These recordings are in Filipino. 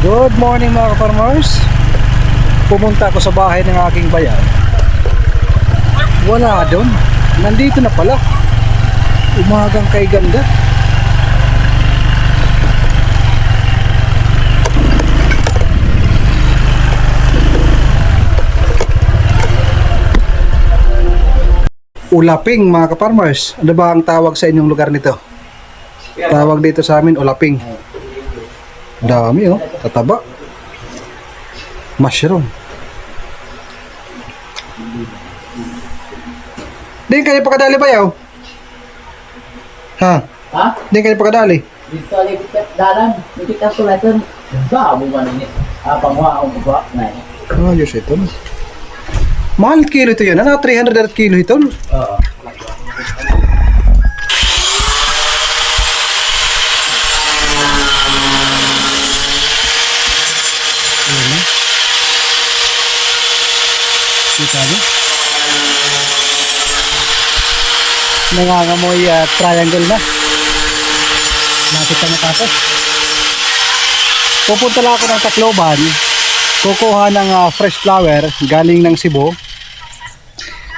Good morning mga ka-farmers. Pumunta ako sa bahay ng aking bayan. Wala doon. Nandito na pala. Umagang kay ganda. Ulaping mga ka-farmers. Ano ba ang tawag sa inyong lugar nito? Tawag dito sa amin ulaping. Dami oh, tataba. Mushroom. Di kayo pakadali ba yaw? Ha? Ha? Di kayo pakadali? Dito ay dalan, dito ka sulatan. Ba mo man ni. Pangwa ako ba na. Ayos ito. Mahal kilo ito yan. Ano? 300 at kilo ito. Oo. Sabi? Nangangamoy triangle na. Lapit na matapos. Pupunta lang ako ng Tacloban. Kukuha ng fresh flower galing ng Cebu.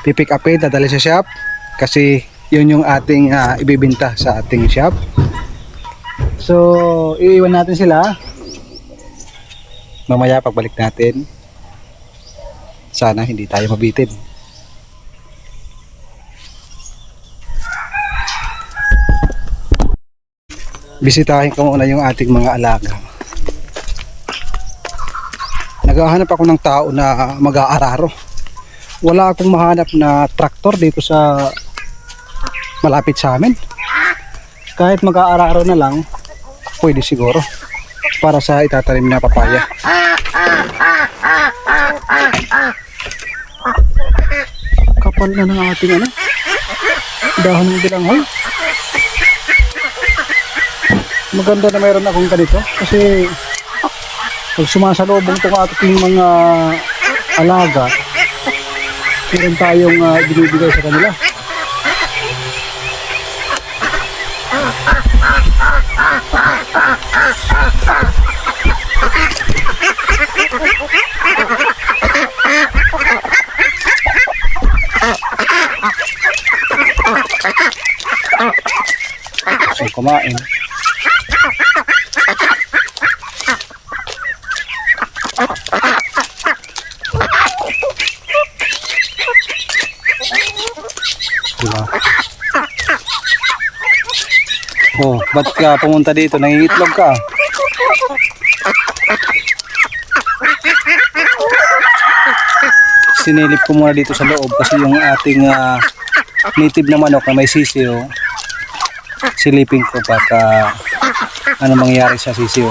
Pipick upin, dadali sa shop. Kasi yun yung ating ibibinta sa ating shop. So, iiwan natin sila. Mamaya pagbalik natin. Sana hindi tayo mabitin. Bisitahin ko muna yung ating mga alaga. Naghahanap ako ng tao na mag-aararo. Wala akong mahanap na traktor dito sa malapit sa amin. Kahit mag-aararo na lang, pwede siguro para sa itatanim na papaya. Kapal na ng ating dahon ng bilanghoy. Maganda na mayroon akong ganito kasi pag sumasalubong itong ating mga alaga, meron tayong binibigay sa kanila. So, kumain. Diba? Oh, ba't ka pumunta dito? Nangingitlog ka. Sinilip ko muna dito sa loob kasi yung ating native na manok na may sisiyo, silipin ko baka ano mangyari sa sisiyo.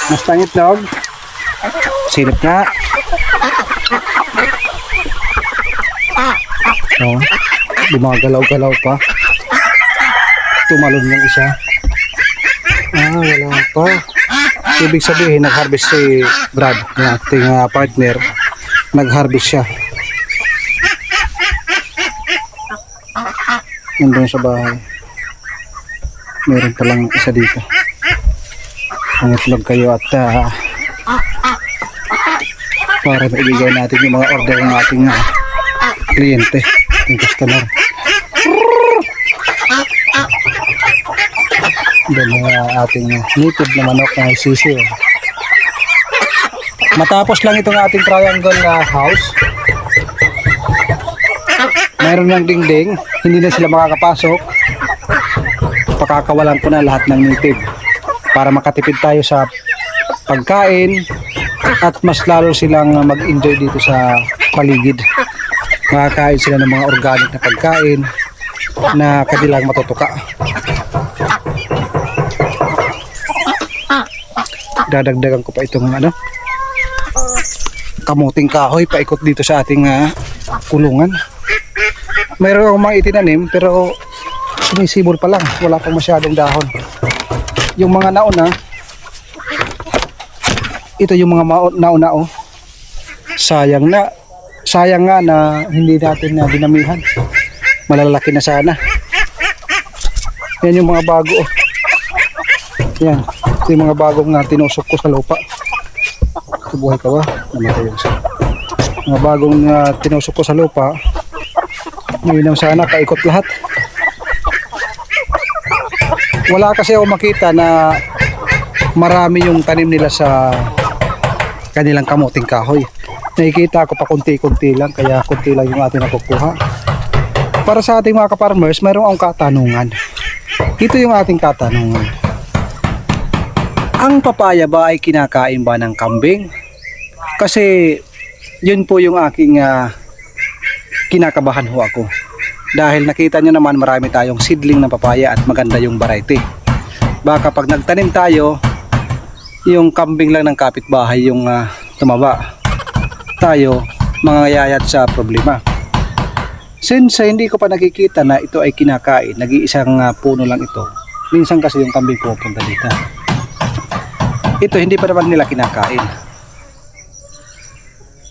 Mas tangitlog. Silip nga. Oh, dumagalaw-galaw pa. Tumalon yung isa. Wala pa. Ibig sabihin, nag-harvest si Brad, yung ating partner. Nag-harvest siya. Nandun sa bahay. Meron palang isa dito. Nangitlog kayo at para maibigay natin yung mga order ng ating kliyente, yung customer. Doon yung ating native na manok na sisiyo. Matapos lang itong ating triangle house, mayroon ng dingding, hindi na sila makakapasok. Pakakawalan ko na lahat ng native para makatipid tayo sa pagkain at mas lalo silang mag-enjoy dito sa paligid. Makakain sila ng mga organic na pagkain na kanilang matutuka. Dadagdagan ko pa itong kamuting kahoy paikot dito sa ating kulungan. Mayroon akong mga itinanim pero sumisibol pa lang, wala pang masyadong dahon. Yung mga nauna, ito yung mga nauna sayang nga na hindi natin dinamihan. Malalaki na sana. Yan yung mga bago. Yan. Ito yung mga bagong tinusok ko sa lupa. Ito, buhay ka ba? Namatay yun siya. Mga bagong tinusok ko sa lupa. Mainam sana, kaikot lahat. Wala kasi ako makita na marami yung tanim nila sa kanilang kamuting kahoy. Nakikita ko pa kunti-kunti lang, kaya kunti lang yung ating nakukuha. Para sa ating mga ka-farmers, mayroong akong katanungan. Ito yung ating katanungan. Ang papaya ba ay kinakain ba ng kambing? Kasi yun po yung aking kinakabahan ho ako. Dahil nakita nyo naman marami tayong seedling ng papaya at maganda yung variety. Baka pag nagtanim tayo, yung kambing lang ng kapitbahay yung tumaba. Tayo mangangayayat sa problema. Since hindi ko pa nakikita na ito ay kinakain, nag-iisang puno lang ito. Minsan kasi yung kambing pupunta dito. Ito hindi pa naman nila kinakain.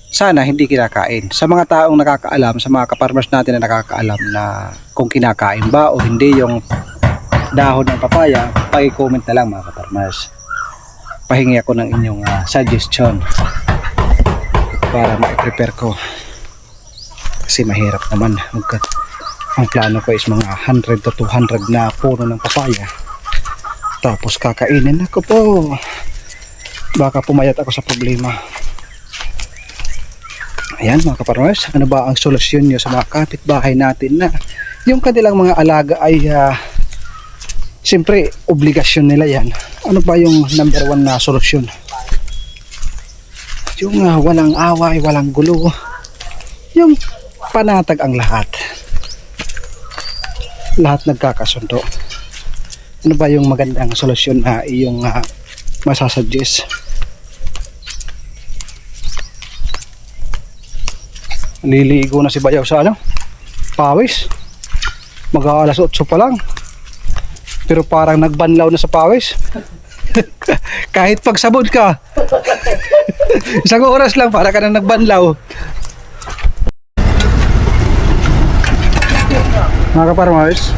Sana hindi kinakain. Sa mga taong nakakaalam, sa mga ka-farmers natin na nakakaalam na kung kinakain ba o hindi yung dahon ng papaya, paki-comment na lang mga ka-farmers. Pahingi ako ng inyong suggestion para ma-prepare ko. Kasi mahirap naman. Ang plano ko is mga 100 to 200 na puno ng papaya. Tapos kakainin ako po. Baka pumayat ako sa problema. Ayan mga ka-farmers, ano ba ang solusyon nyo sa mga kapitbahay natin na yung kanilang mga alaga ay siyempre obligasyon nila yan. Ano ba yung number 1 na solusyon? Yung walang away, walang gulo, yung panatag ang lahat nagkakasundo. Ano ba yung magandang solusyon na iyong masasuggest? Liligo na si Bayaw sa pawis. Mag-aalas 8 pa lang. Pero parang nagbanlaw na sa pawis. Kahit pagsabod ka. Isang oras lang para ka na nagbanlaw. Mga ka-farmers,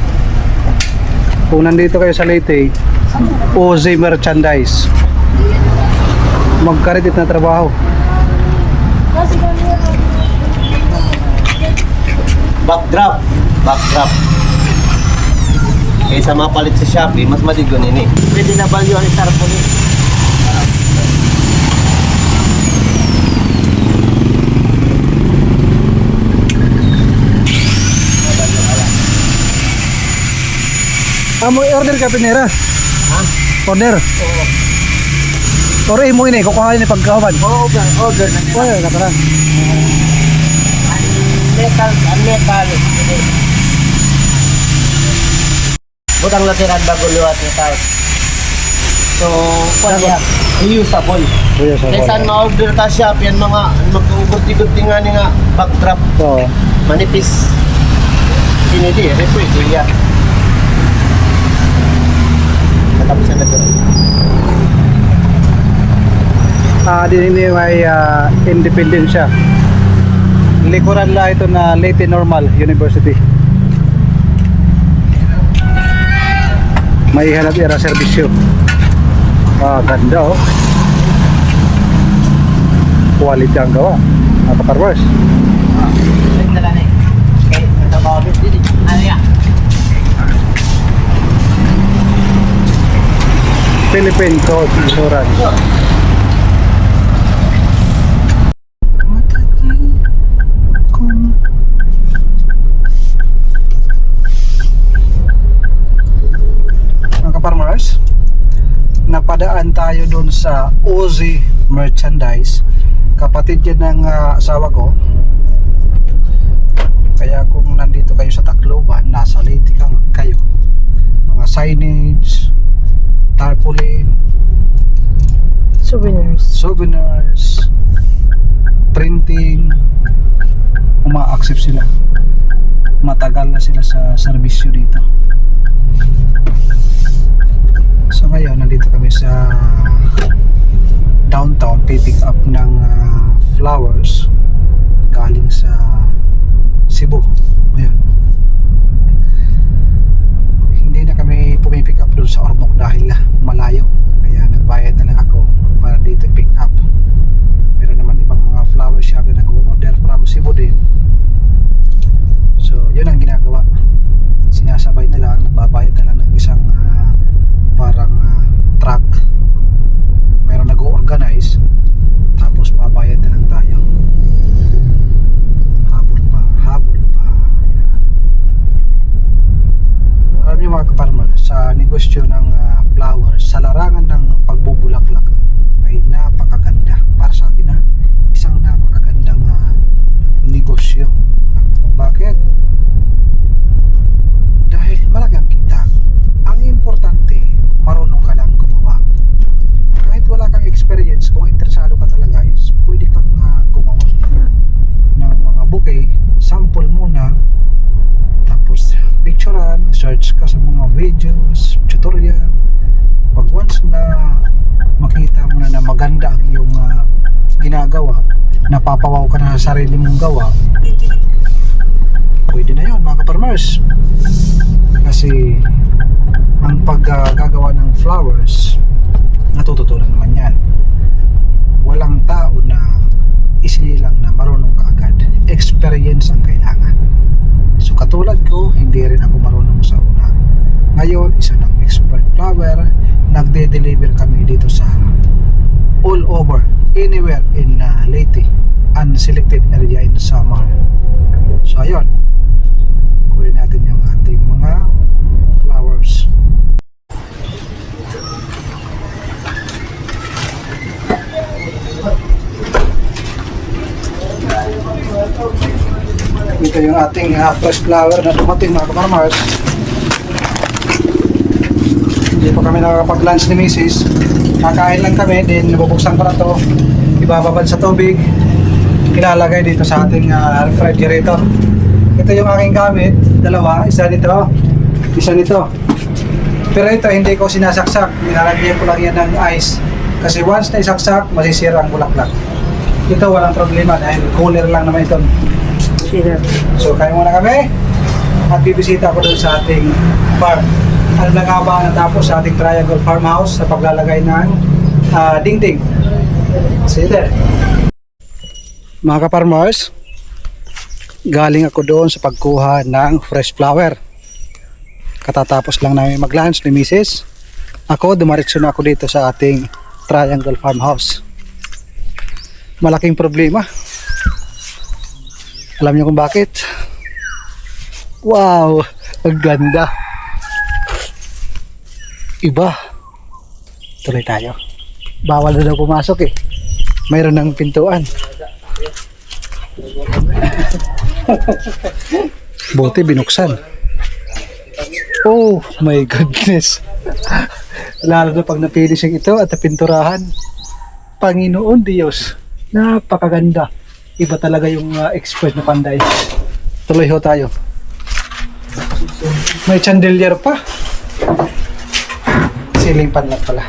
kung nandito kayo sa Leyte, OZ Merchandise, magkaredit na trabaho. Backdrop. Kaysa mapalit sa Shopee, mas madigon ini. Pwede na value ang tarpo ni. Mo order ka pinera? Ha? Order? Oo. Ore mo ini, kukuha ni pagkawan. Oo, order na nila. Oy, ka lang. Metal. Butang latiran bago liwat ni tao. So, kung yan, reusable. Kaysa na-order ta shop, yan mga mag-ugot-ugot nga ni nga backdrop. Oo. Manipis. Pinili, pwede yan. Matapos na nagkaroon. Din ini may independent siya. Likuran lang ito na Leyte Normal University. May hanap era serbisyo. Ganda oh. Quality ang gawa. Napaka-farmers. Philippine Code Insurance. Farmers, napadaan tayo doon sa OZ Merchandise. Kapatid yan ng asawa ko. Kaya kung nandito kayo sa Tacloban, nasa Leyte kayo, mga signage, tarpaulin, souvenirs, printing, uma-accept sila. Matagal na sila sa serbisyo dito. So ngayon nandito kami sa downtown, pick up ng flowers galing sa Cebu. Ngayon hindi na kami pumipick up doon sa Ormoc dahil malayo, kaya napapawaw ka na sa sarili mong gawa, pwede na yun mga ka-farmers. Kasi ang paggagawa ng flowers, natututunan naman yan. Walang tao na isinilang na marunong kaagad. Experience ang kailangan. So katulad ko, hindi rin ako marunong sa una. Ngayon, isa ng expert flower, nagde-deliver kami dito sa all over, anywhere in Leyte, unselected area in Samar. So ayun, kunin natin yung ating mga flowers. Ito yung ating fresh flower na dumating mga ka-farmers. Hindi pa kami nakakapag-lunch ni Mrs. Kakain lang kami, then nabubuksan ko na to, ibababad sa tubig, ilalagay dito sa ating refrigerator. Ito yung aking gamit, dalawa, isa nito, isa nito. Pero ito hindi ko sinasaksak, nilalagyan ko lang yan ng ice. Kasi once na isaksak, masisira ang bulaklak. Ito walang problema dahil cooler lang naman ito. So kain muna kami at bibisita ko dun sa ating farm. Ano lang nga ba natapos sa ating triangle farmhouse sa paglalagay ng dingding. See you there. Mga ka-farmers, galing ako doon sa pagkuha ng fresh flower. Katatapos lang namin mag-lunch ni Mrs. Ako, dumaretso na ako dito sa ating triangle farmhouse. Malaking problema. Alam niyo kung bakit? Wow, ang ganda. Iba. Tuloy tayo. Bawal na daw pumasok eh. Mayroon ng pintuan. Buti binuksan. Oh my goodness. Lalo na pag napinising ito at napinturahan. Panginoon Diyos. Napakaganda. Iba talaga yung expert na panday. Tuloy ho tayo. May chandelier pa. Ceiling fan lang pala.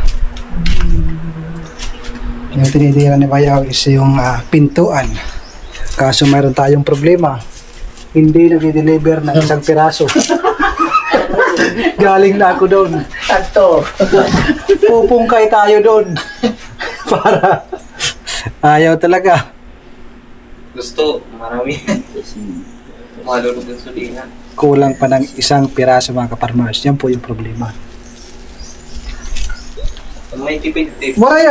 Yung tinitira ni Bayaw is yung pintuan. Kaso mayroon tayong problema. Hindi nag-deliver ng isang piraso. Galing na ako doon. Sakto. Pupungkay tayo doon. Para ayaw talaga. Gusto, marami. Malulog ng sulina. Kulang pa ng isang piraso mga ka-farmers. Yan po yung problema. May tipid-tip. Waray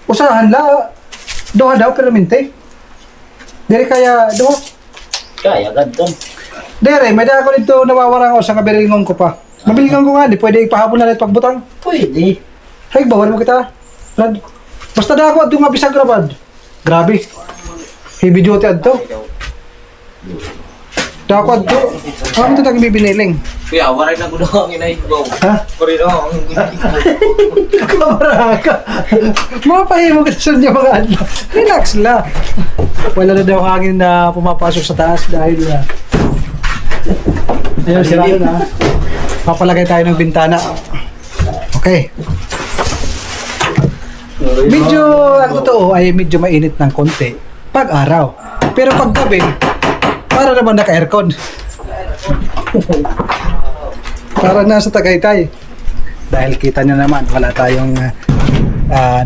usahan la. Doha daw pero minte. Dere kaya doha. Kaya agad doon. Dere, may dako dito nawawarang ako sa kabilingon ko pa. Mabilingan ko nga, di pwede ipahapon na rin pagbutang. Pwede. Hay, bawal mo kita. Brad, basta dako at yung abisag rabad. Grabe. Heavy duty at to. Dako at to. Ano ito tayong bibiniling? Kuya, waray na ko daw ang inahibaw. Ha? Waray na ang inahibaw. Kamara ka. Mapahimo ka sa inyo mga adla. Relax la. Wala na daw hangin na pumapasok sa taas dahil ayun, sirado na. Papalagay tayo ng bintana. Okay. Medyo, ang totoo ay medyo mainit ng konti pag araw. Pero pag gabi, para naman naka-aircon. Para nasa Tagaytay. Dahil kita nyo naman, wala tayong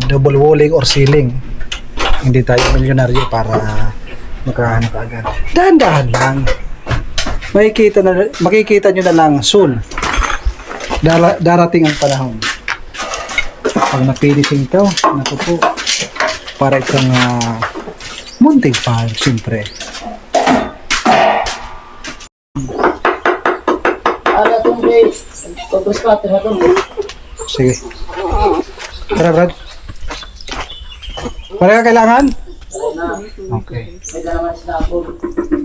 double walling or ceiling. Hindi tayo milyonaryo para makahanap agad. Dahan-dahan lang. Makikita nyo na lang soon. Darating ang panahon. Pag napinising ito, naku po, para itong munting farm, siyempre. Ano itong base? Pag-bus cutter na itong base. Sige. Tara, Brad. Para ka kailangan? Okay. May dalaman sila ako.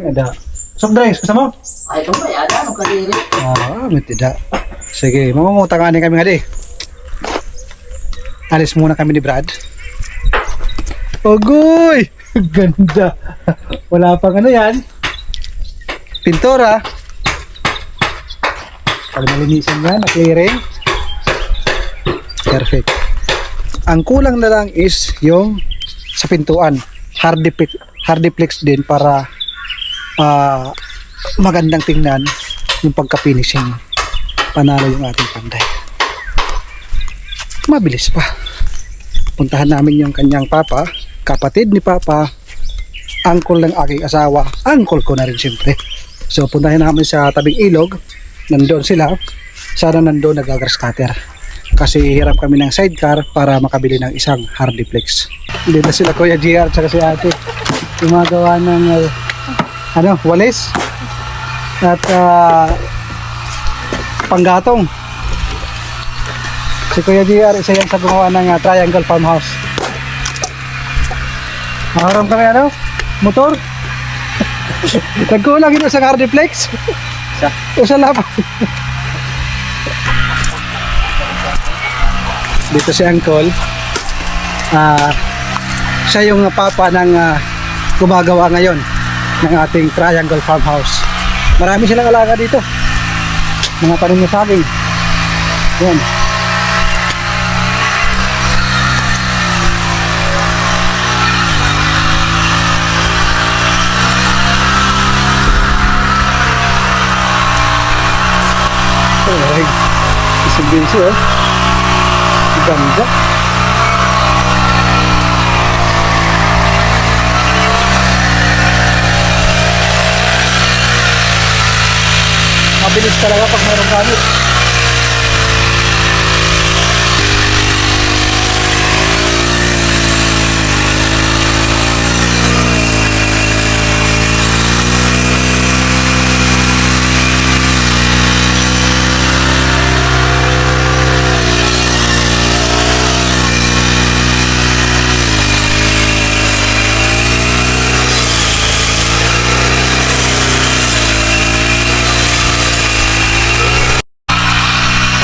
Ada. Soft drinks, gusto mo? Ay, ito ba? Ada, anong kadiri? May tidak. Sige, mamungutanganin kami nga di. Alis muna kami ni Brad. Ogoy! Ganda. Wala pang ano yan. Pintura. Pag nalinisan yan, na-clearing. Perfect. Ang kulang na lang is yung sa pintuan. hardiplex din para magandang tingnan yung pagka-finishing. Panalo yung ating panday. Mabilis pa. Puntahan namin yung kanyang papa, kapatid ni papa, uncle ng aking asawa, uncle ko na rin siyempre. So puntahan namin sa tabing ilog, nandoon sila, sana nandoon nag-grass cutter. Kasi hiram kami ng sidecar para makabili ng isang hardiplex. Dito sila Kuya GR at si ate, gumagawa ng walis at panggatong. Si Kuya GR, isa yan sa gumawa ng Triangle Farmhouse. Maharam kami motor. Nagkulang ito sa hardiplex. Usa laban. Dito si Uncle. Siya yung papa ng gumagawa ngayon ng ating Triangle Farmhouse. Marami silang alaga dito. Mga tanim na saging. Yan. Ay, isang binsi ganda. Mabilis talaga pag mayroong gamit.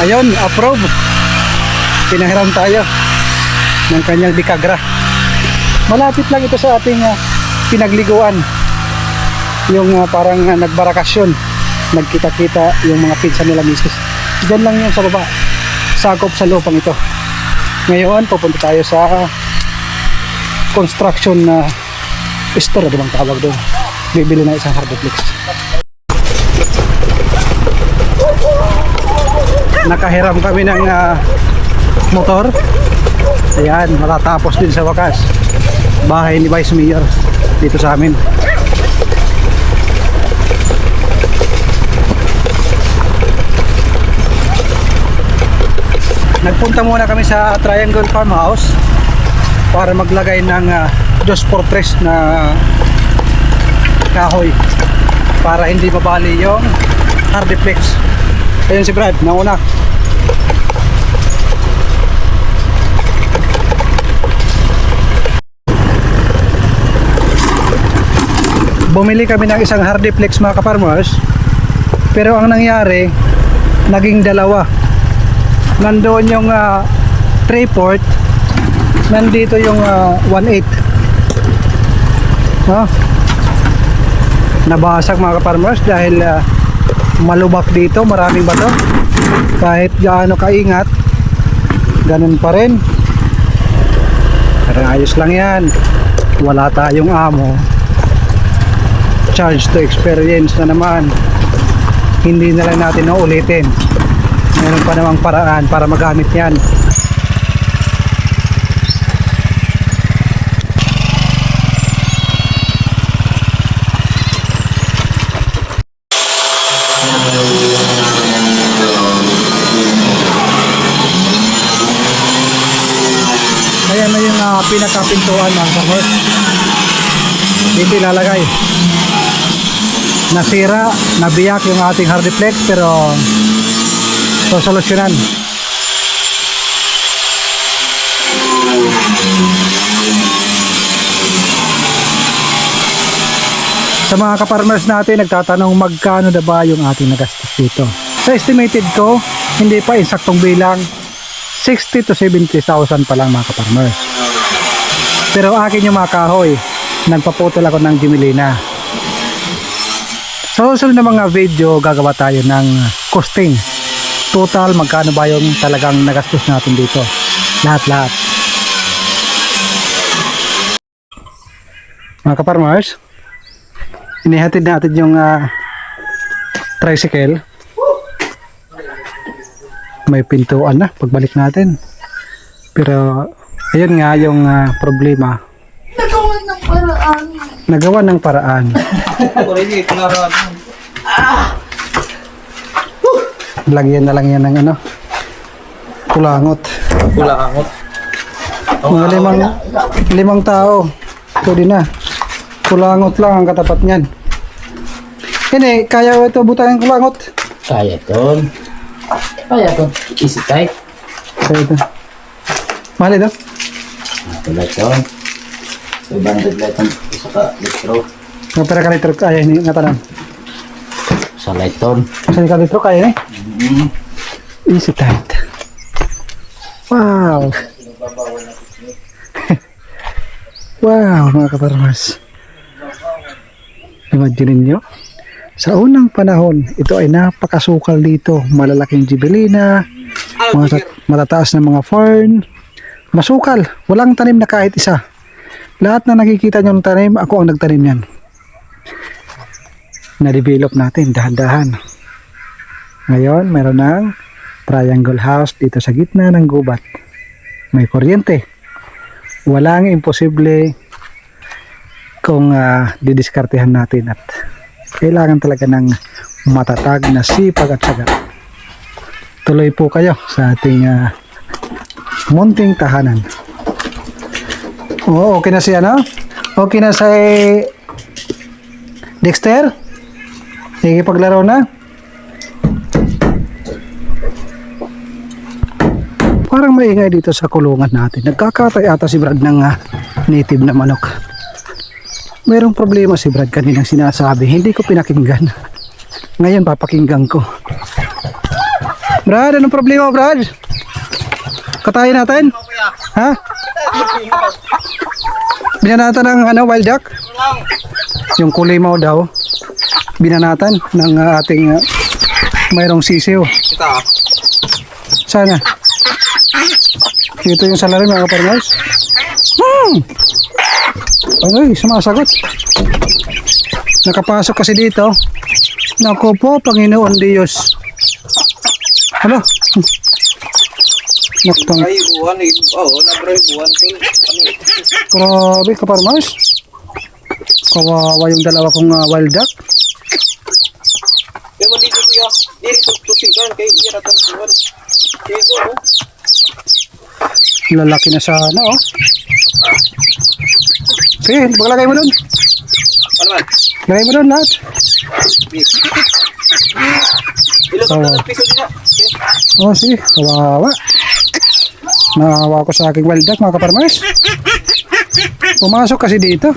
Ayun, approve. Pinahiram tayo ng kanyang bikagra. Malapit lang ito sa ating pinagliguan. Yung parang nagbarakasyon. Nagkita-kita yung mga pinsan nila misis. Diyan lang yun sa baba. Sakop sa lupang ito. Ngayon, pupunta tayo sa construction store. Ano bang tawag doon? Bibili na isang hardiplex. Nakahiram kami ng motor. Ayan, matatapos din sa wakas. Bahay ni Vice Mayor dito sa amin. Nagpunta muna kami sa Triangle Farmhouse para maglagay ng Diyos Fortress na kahoy para hindi mabali yung hardiplex. Ayun si Brad, nauna. Bumili kami ng isang hardiplex mga kaparmers, pero ang nangyari, naging dalawa. Nandoon yung 3/4, nandito yung 1/8. Nabasag mga kaparmers dahil malubak dito, maraming bato. Kahit gaano kaingat, ganun pa rin. Pero ayos lang yan. Wala tayong amo. Charge to experience na naman. Hindi na lang natin naulitin. Meron pa namang paraan para magamit yan. Ayan na yung pinakapintuan mga kapatid. Dito ilalagay. Nasira, nabiyak yung ating hardiplex pero sosolusyonan. Sa mga kaparmers natin nagtatanong magkano na ba yung ating nagastos dito. Sa estimated ko, hindi pa insaktong bilang, 60 to 70,000 pa lang mga kaparmers. Pero akin yung mga kahoy, nagpaputol ako ng Gemilina. Sa susunod na mga video, gagawa tayo ng costing. Total, magkano ba yung talagang nagastos natin dito? Lahat-lahat. Mga kaparmers, inihatid natin yung tricycle. May pintuan na pagbalik natin. Pero ayun nga yung problema. Nagawa ng paraan. Lagyan na lang yan ng ano, kulangot. Kulangot. Mga limang tao. Pwede na. Kulangot lang ang katapat niyan. Hindi, kaya ito butang ng kulangot. Kaya ton. Kaya ton. Easy tight. Kaya ito. Mahal ito. Tulad ton. 200 light ton. Isa ka litro. Mga pera ka litro kaya ini nga tanan. Sa light ton. Kasi ka litro kaya ni. Easy tight. Wow. Wow, mga kaparmas. Imagine nyo, sa unang panahon, ito ay napakasukal dito. Malalaking gibelina, matataas na mga fern. Masukal, walang tanim na kahit isa. Lahat na nakikita nyo ng tanim, ako ang nagtanim yan. Na-develop natin, dahan-dahan. Ngayon, meron ng triangle house dito sa gitna ng gubat. May kuryente. Walang imposible kung didiskartehan natin at kailangan talaga ng matatag na sipag at syaga. Tuloy po kayo sa ating munting tahanan. Oo, okay na si ano? Okay na si Dexter? Ikipaglaro na? Parang maingay dito sa kulungan natin. Nagkakatay ata si Brad ng native na manok. Mayroong problema si Brad kaninang sinasabi. Hindi ko pinakinggan. Ngayon papakinggan ko. Brad, anong problema, Brad? Katayin natin? Ha? Binanatan ng wild duck? Yung kulimaw daw. Binanatan ng ating mayroong sisiw. Sana. Ito yung salarin mga kaparmers. Ay, sumasagot. Nakapasok kasi dito. Naku po, Panginoon Diyos. Hala. Naktang. Ay, buwan eh. Oo, nabray buwan ko. Grabe kaparmers. Kawawa yung dalawa kong wild duck. Kaya man dito kuya, diri tusikan kay iya ratang buwan. Dito, oh. Lalaki na sana, oh. Sige, maglagay mo doon. Ano man? Lagay mo doon lahat. Ilan na ng piso niya? Oh, sige, kawawa. Nahawa ko sa aking wild duck, mga kaparmers. Pumasok kasi dito.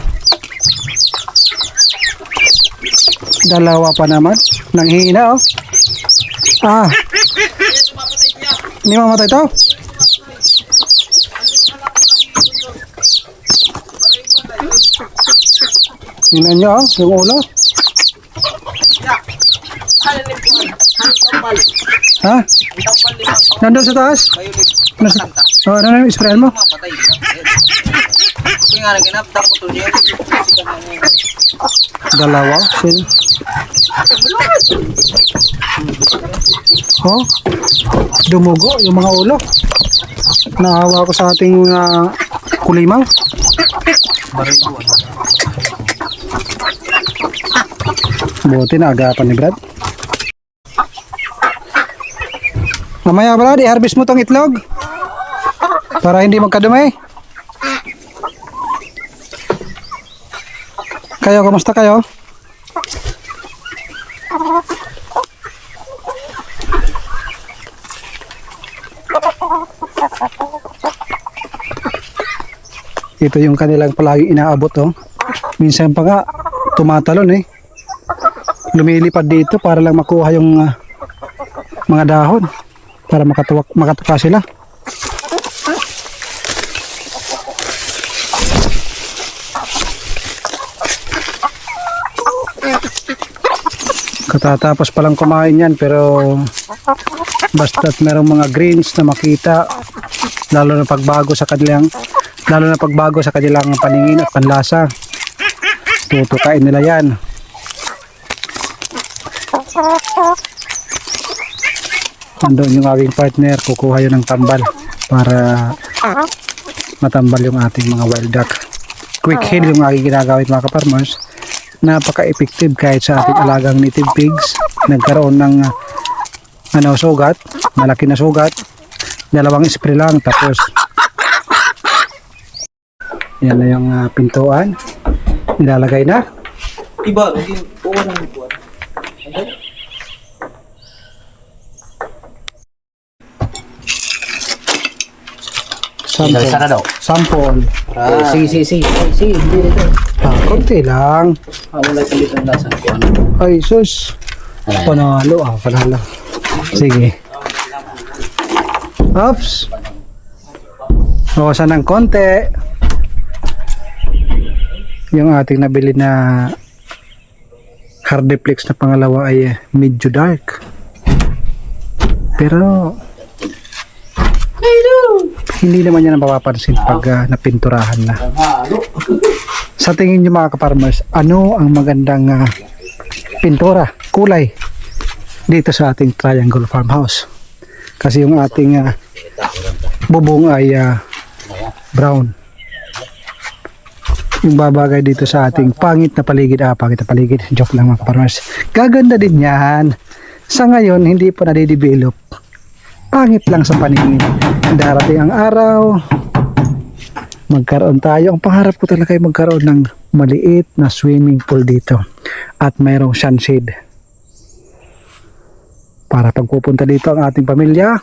Dalawa pa naman. Nanghina, oh. Ah. Hindi mamatay to? Tingnan nyo, oh, yung ulo. Ha? Nandun sa taas? Oh, ano na, isprayan mo? Patay niya. Kaya nga naginabdang ko to niya. Dalawa. Oh, dumugo yung mga ulo. Nahawa ko sa ating kulimaw. Buti na agapan ni Brad. Mamaya Brad, i-harvest mo tong itlog para hindi magkadumi. Kayo, kumusta kayo? Ito yung kanilang palaging inaabot, oh. Minsan pa nga tumatalon, eh. Lumilipad dito para lang makuha yung mga dahon para makatuka sila. Katatapos palang kumain yan, pero basta't merong mga greens na makita, lalo na pagbago sa kanilang paningin at panlasa, Tutukain nila yan. Andun yung aking partner, kukuha yun ng tambal para matambal yung ating mga wild duck. Quick heal yung aking ginagawin mga kaparmers. Napaka-effective kahit sa ating alagang native pigs. Nagkaroon ng sugat, malaki na sugat. 2 spray lang tapos yan na yung pintuan. Nilalagay na. Iba, hindi po ng buwan. Sample. Sana daw. Sample. Sige. Hindi dito. Konti lang. Wala pa dito ang lasa. Ay, sus. Panalo. Panalo. Sige. Oops. Bawasan ng konti. Yung ating nabili na Hardiplex na pangalawa ay medyo dark. Pero hindi naman yan ang mapapansin pag napinturahan na. Sa tingin nyo mga kaparmers, ano ang magandang pintura, kulay dito sa ating Triangle Farmhouse? Kasi yung ating bubong ay brown. Yung babagay dito sa ating pangit na paligid. Pangit na paligid. Joke lang mga kaparmers. Gaganda din yan. Sa ngayon, hindi pa nade-develop. Pangit lang sa paningin. Darating ang araw, magkaroon tayo. Ang pangarap ko talaga ay magkaroon ng maliit na swimming pool dito. At mayroong sunshade. Para pagpupunta dito ang ating pamilya,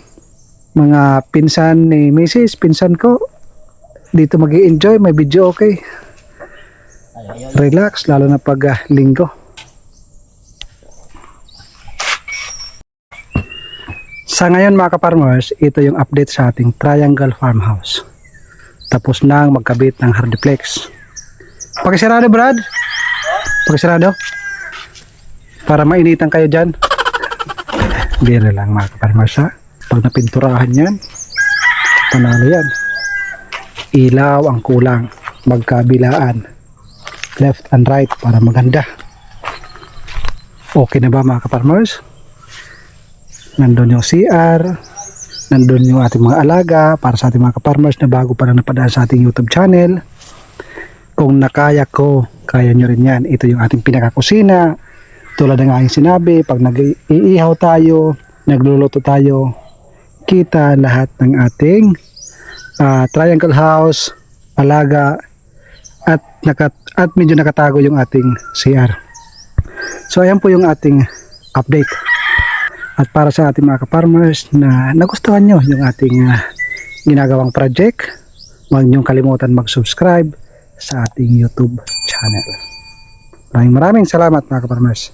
mga pinsan ni Mrs., pinsan ko, dito mag-i-enjoy, may video okay. Relax, lalo na pag linggo. Sa ngayon mga kaparmers, ito yung update sa ating Triangle Farmhouse. Tapos nang magkabit ng Hardiplex. Pakisarado Brad? Pakisarado? Para mainitan kayo dyan. Bira lang mga kaparmers ha. Pag napinturahan yan, panalo yan. Ilaw ang kulang. Magkabilaan. Left and right para maganda. Okay na ba mga kaparmers? Nandun yung CR, nandun yung ating mga alaga para sa ating mga kaparmers na bago pa lang napadaan sa ating YouTube channel. Kung nakaya ko, kaya nyo rin yan. Ito yung ating pinakakusina. Tulad ng aking sinabi, pag nag-iihaw tayo, nagluluto tayo, kita lahat ng ating triangle house, alaga, at medyo nakatago yung ating CR. So ayan po yung ating update. At para sa ating mga kaparmers na nagustuhan nyo yung ating ginagawang project, huwag nyo kalimutan mag-subscribe sa ating YouTube channel. Maraming salamat mga kaparmers.